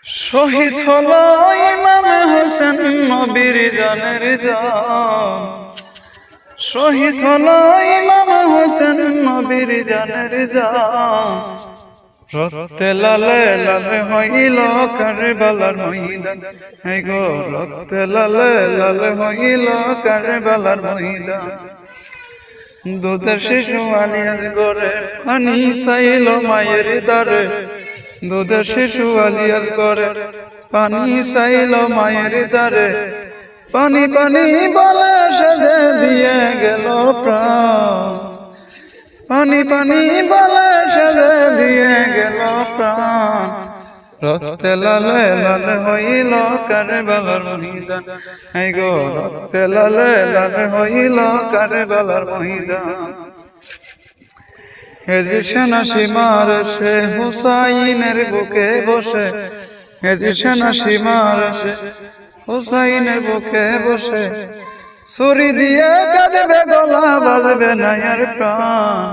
শহীদ হলো ইমাম হোসেন নবীর জানের জান। শহীদ হলো ইমাম হোসেন নবীর জানের জান। রক্তে লালে লালে হইল কারবালার ময়দান। হে গো রক্তে লালে লালে হইল কারবালার ময়দান। দুধের শিশু আলিয়ার গড়ে পানি চাইল মায়ের দ্বারে। দুধের শিশু আলিয়ার গড়ে পানি চাইল মায়ের দ্বারে। পানি পানি বলে সেদে দিয়ে গেল প্রাণ। পানি পানি বলে সেদে দিয়ে গেল প্রাণ। রক্তে লালে লালে হইল কারবালার ময়দান। এই গো রক্তে লালে লালে হইল কারবালার ময়দান। হেজির সেনা সীমার সে হুসাইনের বুকে বসে। হেজির সেনা সীমার সে হুসাইনের বুকে বসে। ছুরি দিয়ে কাটবে গলা বাজবে না আর প্রাণ।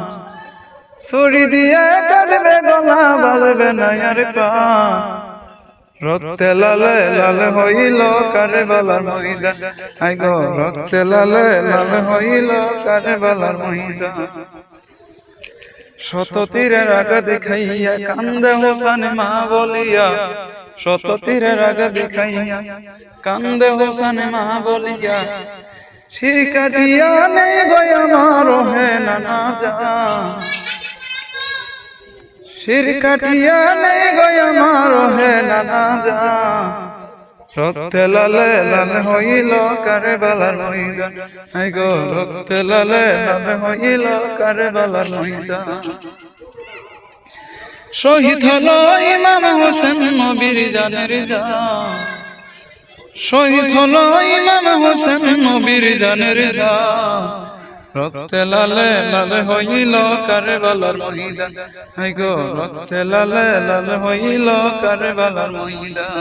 ছুরি দিয়ে কাটবে গলা বাজবে না আর প্রাণ। রক্তে লালে লালে হইল কারবালার ময়দান। আই গো রক্তে লালে লালে হইল কারবালার ময়দান। শত তীরের আঘা দেখাইয়া কান্দে হোসেন মা বলিয়া। শত তীরের আঘা দেখাইয়া কান্দে হোসেন মা বলিয়া। শির কাটিয়া নেই গো আমার হে নানা জান। শির কাটিয়া নেই গো আমার হে নানা জান। রক্তে লালে লালে হইল কারবালার ময়দান। এই গো রক্তে লালে লালে হইল কারবালার ময়দান। শহীদ হলো ইমাম হোসেন নবীর জানের জান। শহীদ হলো ইমাম হোসেন নবীর জানের জান। রক্তে লালে লালে হইল কারবালার ময়দান। এই গো রক্তে লালে লালে হইল কারবালার ময়দান।